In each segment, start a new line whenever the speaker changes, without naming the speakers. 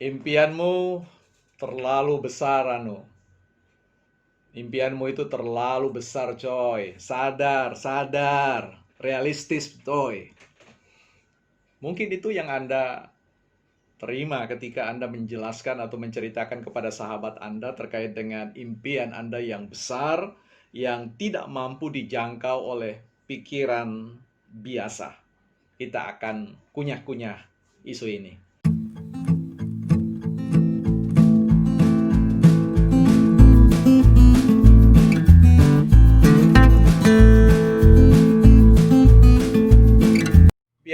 Impianmu terlalu besar, Impianmu itu terlalu besar, coy. Sadar, sadar. Realistis, coy. Mungkin itu yang Anda terima ketika Anda menjelaskan atau menceritakan kepada sahabat Anda terkait dengan impian Anda yang besar, yang tidak mampu dijangkau oleh pikiran biasa. Kita akan kunyah-kunyah isu ini.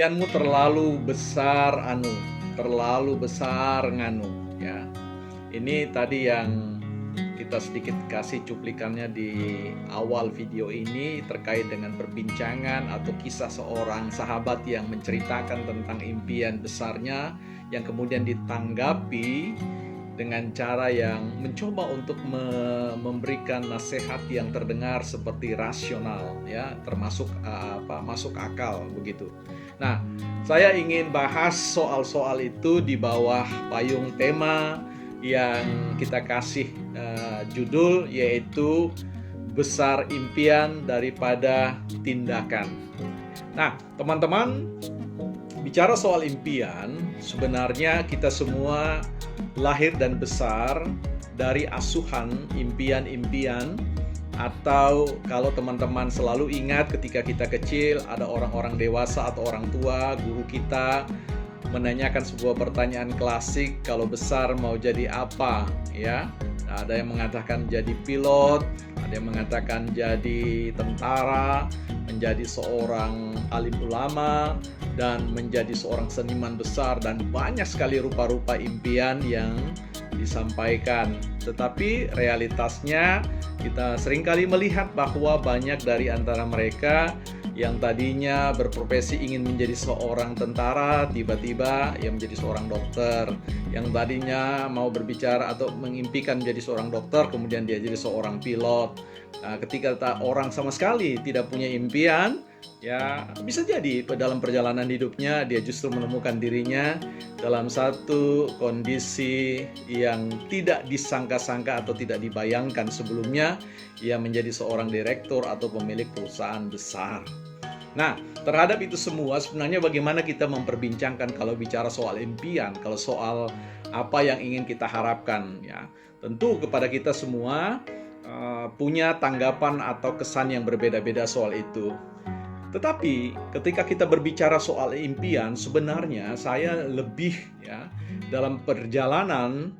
Impianmu terlalu besar, terlalu besar, ya. Ini tadi yang kita sedikit kasih cuplikannya di awal video ini terkait dengan perbincangan atau kisah seorang sahabat yang menceritakan tentang impian besarnya yang kemudian ditanggapi dengan cara yang mencoba untuk memberikan nasihat yang terdengar seperti rasional, ya, termasuk masuk akal begitu. Nah, saya ingin bahas soal-soal itu di bawah payung tema yang kita kasih judul, yaitu besar impian daripada tindakan. Nah, teman-teman, bicara soal impian, sebenarnya kita semua lahir dan besar dari asuhan impian-impian, atau kalau teman-teman selalu ingat ketika kita kecil, ada orang-orang dewasa atau orang tua, guru kita menanyakan sebuah pertanyaan klasik, kalau besar mau jadi apa, ya? Ada yang mengatakan jadi pilot, ada yang mengatakan jadi tentara, menjadi seorang alim ulama, dan menjadi seorang seniman besar, dan banyak sekali rupa-rupa impian yang disampaikan. Tetapi realitasnya kita seringkali melihat bahwa banyak dari antara mereka yang tadinya berprofesi ingin menjadi seorang tentara, tiba-tiba ia menjadi seorang dokter. Yang tadinya mau berbicara atau mengimpikan menjadi seorang dokter, kemudian dia jadi seorang pilot. Nah, ketika orang sama sekali tidak punya impian, ya bisa jadi dalam perjalanan hidupnya dia justru menemukan dirinya dalam satu kondisi yang tidak disangka-sangka atau tidak dibayangkan sebelumnya. Ia menjadi seorang direktur atau pemilik perusahaan besar. Nah, terhadap itu semua sebenarnya bagaimana kita memperbincangkan kalau bicara soal impian, kalau soal apa yang ingin kita harapkan, ya. Tentu kepada kita semua punya tanggapan atau kesan yang berbeda-beda soal itu. Tetapi ketika kita berbicara soal impian, sebenarnya saya lebih, ya, dalam perjalanan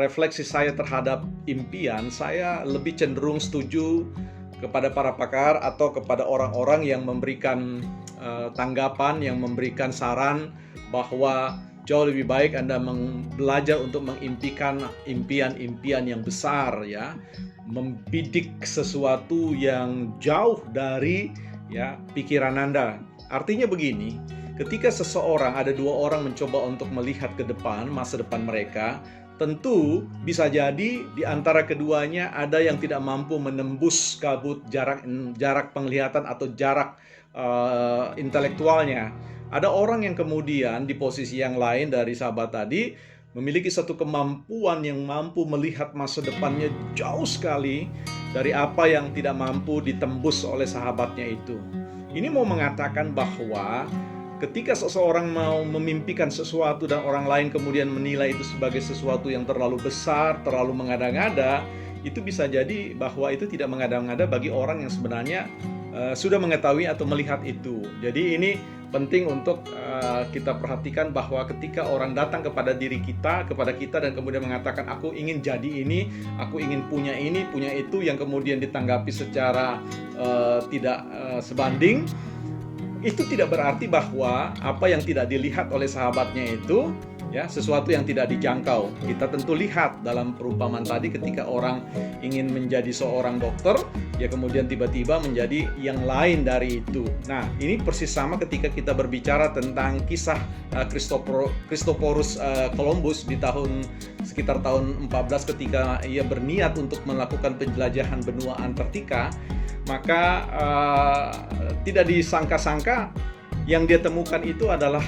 refleksi saya terhadap impian, saya lebih cenderung setuju kepada para pakar atau kepada orang-orang yang memberikan tanggapan, yang memberikan saran bahwa jauh lebih baik Anda belajar untuk mengimpikan impian-impian yang besar, ya, membidik sesuatu yang jauh dari, ya, pikiran Anda. Artinya begini, ketika ada dua orang mencoba untuk melihat ke depan, masa depan mereka, tentu bisa jadi di antara keduanya ada yang tidak mampu menembus kabut jarak penglihatan atau jarak intelektualnya. Ada orang yang kemudian di posisi yang lain dari sahabat tadi memiliki satu kemampuan yang mampu melihat masa depannya jauh sekali dari apa yang tidak mampu ditembus oleh sahabatnya itu. Ini mau mengatakan bahwa ketika seseorang mau memimpikan sesuatu dan orang lain kemudian menilai itu sebagai sesuatu yang terlalu besar, terlalu mengada-ngada, itu bisa jadi bahwa itu tidak mengada-ngada bagi orang yang sebenarnya sudah mengetahui atau melihat itu. Jadi ini penting untuk kita perhatikan bahwa ketika orang datang kepada kita dan kemudian mengatakan aku ingin jadi ini, aku ingin punya ini, punya itu, yang kemudian ditanggapi secara tidak sebanding, itu tidak berarti bahwa apa yang tidak dilihat oleh sahabatnya itu, ya, sesuatu yang tidak dijangkau. Kita tentu lihat dalam perumpamaan tadi ketika orang ingin menjadi seorang dokter, ya kemudian tiba-tiba menjadi yang lain dari itu. Nah, ini persis sama ketika kita berbicara tentang kisah Christophorus Columbus di sekitar tahun 14 ketika ia berniat untuk melakukan penjelajahan benua Antartika. Maka tidak disangka-sangka yang dia temukan itu adalah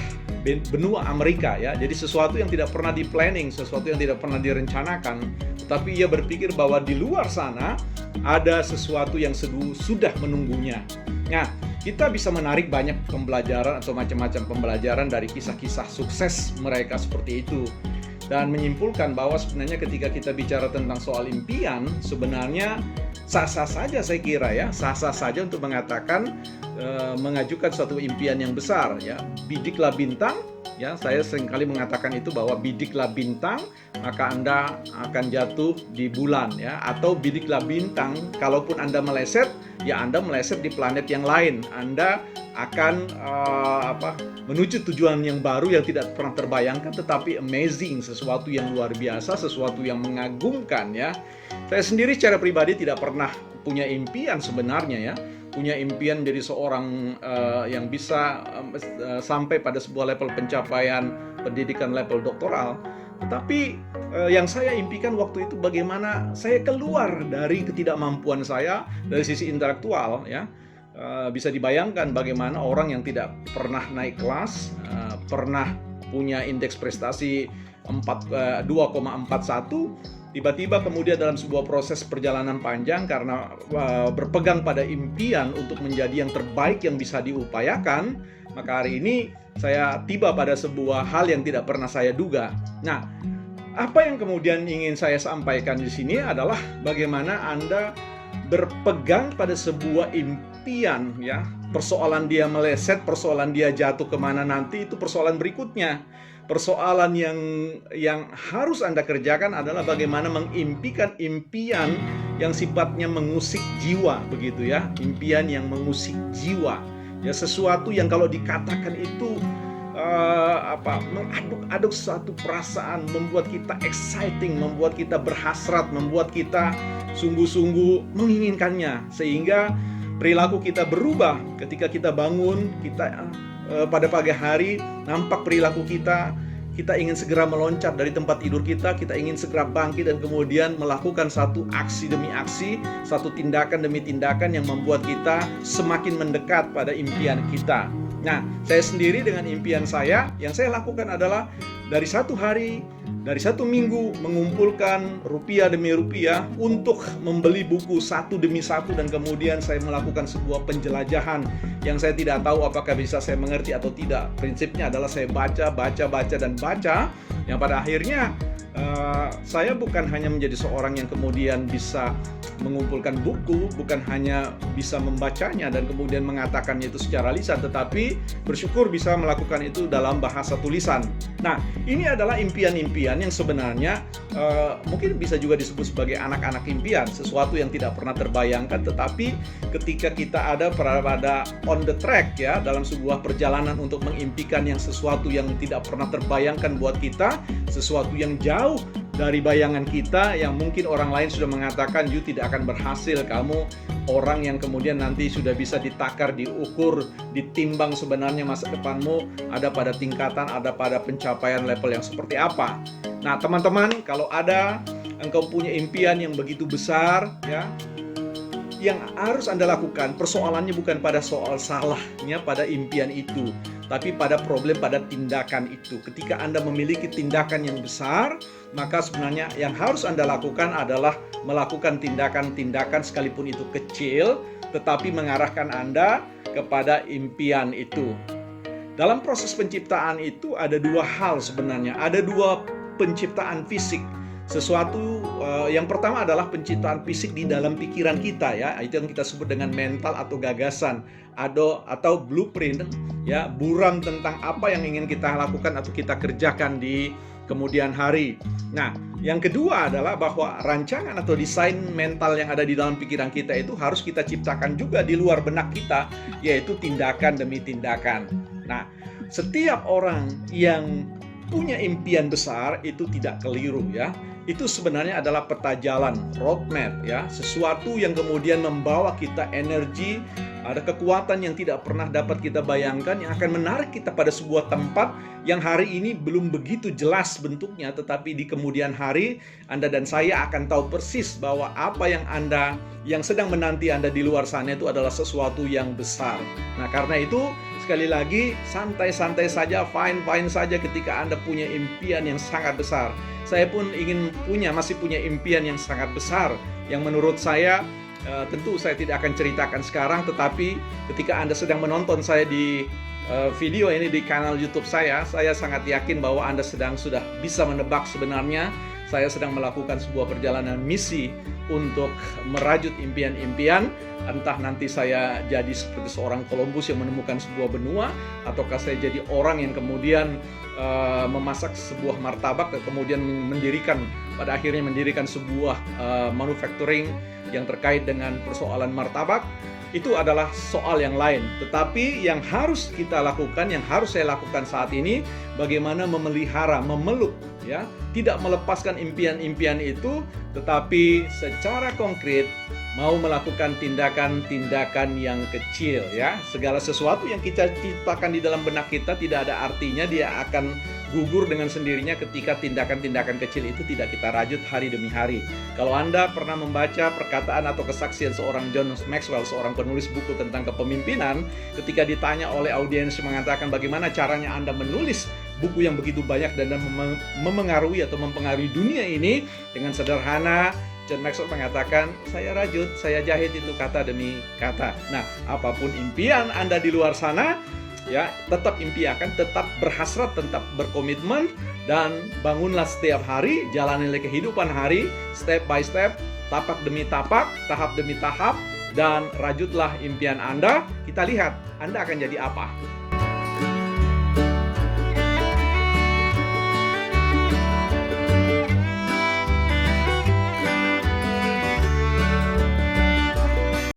benua Amerika ya. Jadi sesuatu yang tidak pernah di-planning, sesuatu yang tidak pernah direncanakan, tapi ia berpikir bahwa di luar sana ada sesuatu yang sudah menunggunya. Nah, kita bisa menarik banyak pembelajaran atau macam-macam pembelajaran dari kisah-kisah sukses mereka seperti itu. Dan menyimpulkan bahwa sebenarnya ketika kita bicara tentang soal impian, sebenarnya sah-sah saja saya kira ya, sah-sah saja untuk mengatakan mengajukan suatu impian yang besar ya. Bidiklah bintang ya, saya seringkali mengatakan itu bahwa bidiklah bintang maka Anda akan jatuh di bulan ya, atau bidiklah bintang kalaupun Anda meleset ya Anda meleset di planet yang lain. Anda akan menuju tujuan yang baru yang tidak pernah terbayangkan, tetapi amazing, sesuatu yang luar biasa, sesuatu yang mengagumkan ya. Saya sendiri secara pribadi tidak pernah punya impian sebenarnya ya, punya impian jadi seorang yang bisa sampai pada sebuah level pencapaian pendidikan level doktoral. Tetapi yang saya impikan waktu itu bagaimana saya keluar dari ketidakmampuan saya dari sisi intelektual ya. Bisa dibayangkan bagaimana orang yang tidak pernah naik kelas, pernah punya indeks prestasi 2,41, tiba-tiba kemudian dalam sebuah proses perjalanan panjang karena berpegang pada impian untuk menjadi yang terbaik yang bisa diupayakan, maka hari ini saya tiba pada sebuah hal yang tidak pernah saya duga. Nah, apa yang kemudian ingin saya sampaikan di sini adalah bagaimana Anda berpegang pada sebuah impian ya. Persoalan dia meleset, persoalan dia jatuh kemana nanti itu persoalan berikutnya. Persoalan yang harus Anda kerjakan adalah bagaimana mengimpikan impian yang sifatnya mengusik jiwa, begitu ya. Impian yang mengusik jiwa. Ya, sesuatu yang kalau dikatakan itu mengaduk-aduk suatu perasaan, membuat kita exciting, membuat kita berhasrat, membuat kita sungguh-sungguh menginginkannya, sehingga perilaku kita berubah ketika kita bangun, kita pada pagi hari nampak perilaku kita ingin segera meloncat dari tempat tidur kita ingin segera bangkit dan kemudian melakukan satu aksi demi aksi, satu tindakan demi tindakan yang membuat kita semakin mendekat pada impian kita. Nah, saya sendiri dengan impian saya, yang saya lakukan adalah dari satu hari, dari satu minggu mengumpulkan rupiah demi rupiah untuk membeli buku satu demi satu, dan kemudian saya melakukan sebuah penjelajahan yang saya tidak tahu apakah bisa saya mengerti atau tidak. Prinsipnya adalah saya baca, yang pada akhirnya saya bukan hanya menjadi seorang yang kemudian bisa mengumpulkan buku, bukan hanya bisa membacanya dan kemudian mengatakannya itu secara lisan, tetapi bersyukur bisa melakukan itu dalam bahasa tulisan. Nah, ini adalah impian-impian yang sebenarnya mungkin bisa juga disebut sebagai anak-anak impian, sesuatu yang tidak pernah terbayangkan, tetapi ketika kita ada pada on the track ya, dalam sebuah perjalanan untuk mengimpikan yang sesuatu yang tidak pernah terbayangkan buat kita, sesuatu yang jauh dari bayangan kita, yang mungkin orang lain sudah mengatakan you tidak akan berhasil, kamu orang yang kemudian nanti sudah bisa ditakar, diukur, ditimbang sebenarnya masa depanmu ada pada tingkatan, ada pada pencapaian level yang seperti apa. Nah, teman-teman, kalau ada engkau punya impian yang begitu besar ya, yang harus Anda lakukan, persoalannya bukan pada soal salahnya pada impian itu, tapi pada problem, pada tindakan itu. Ketika Anda memiliki tindakan yang besar, maka sebenarnya yang harus Anda lakukan adalah melakukan tindakan-tindakan sekalipun itu kecil, tetapi mengarahkan Anda kepada impian itu. Dalam proses penciptaan itu ada dua hal sebenarnya, ada dua penciptaan fisik. Sesuatu yang pertama adalah penciptaan fisik di dalam pikiran kita ya, itu yang kita sebut dengan mental atau gagasan atau blueprint ya, buram tentang apa yang ingin kita lakukan atau kita kerjakan di kemudian hari. Nah, yang kedua adalah bahwa rancangan atau desain mental yang ada di dalam pikiran kita itu harus kita ciptakan juga di luar benak kita, yaitu tindakan demi tindakan. Nah, setiap orang yang punya impian besar itu tidak keliru ya. Itu sebenarnya adalah peta jalan, roadmap ya, sesuatu yang kemudian membawa kita energi, ada kekuatan yang tidak pernah dapat kita bayangkan yang akan menarik kita pada sebuah tempat yang hari ini belum begitu jelas bentuknya, tetapi di kemudian hari Anda dan saya akan tahu persis bahwa apa yang sedang menanti Anda di luar sana itu adalah sesuatu yang besar. Nah, karena itu sekali lagi, santai-santai saja, fine-fine saja ketika Anda punya impian yang sangat besar. Saya pun masih punya impian yang sangat besar, yang menurut saya tentu saya tidak akan ceritakan sekarang, tetapi ketika Anda sedang menonton saya di video ini di kanal YouTube saya sangat yakin bahwa Anda sudah bisa menebak sebenarnya saya sedang melakukan sebuah perjalanan misi untuk merajut impian-impian. Entah nanti saya jadi seperti seorang Columbus yang menemukan sebuah benua, ataukah saya jadi orang yang kemudian memasak sebuah martabak dan kemudian pada akhirnya mendirikan sebuah manufacturing yang terkait dengan persoalan martabak. Itu adalah soal yang lain. Tetapi yang harus kita lakukan, yang harus saya lakukan saat ini, bagaimana memelihara, memeluk, ya, tidak melepaskan impian-impian itu, tetapi secara konkret mau melakukan tindakan-tindakan yang kecil, ya. Segala sesuatu yang kita ciptakan di dalam benak kita tidak ada artinya, dia akan gugur dengan sendirinya ketika tindakan-tindakan kecil itu tidak kita rajut hari demi hari. Kalau Anda pernah membaca perkataan atau kesaksian seorang John Maxwell, seorang penulis buku tentang kepemimpinan, ketika ditanya oleh audiens mengatakan bagaimana caranya Anda menulis buku yang begitu banyak dan mempengaruhi dunia ini, dengan sederhana John Maxwell mengatakan, saya rajut, saya jahit itu kata demi kata. Nah, apapun impian Anda di luar sana, ya, tetap impiakan, tetap berhasrat, tetap berkomitmen, dan bangunlah setiap hari, jalanilah kehidupan hari, step by step, tapak demi tapak, tahap demi tahap, dan rajutlah impian Anda. Kita lihat Anda akan jadi apa.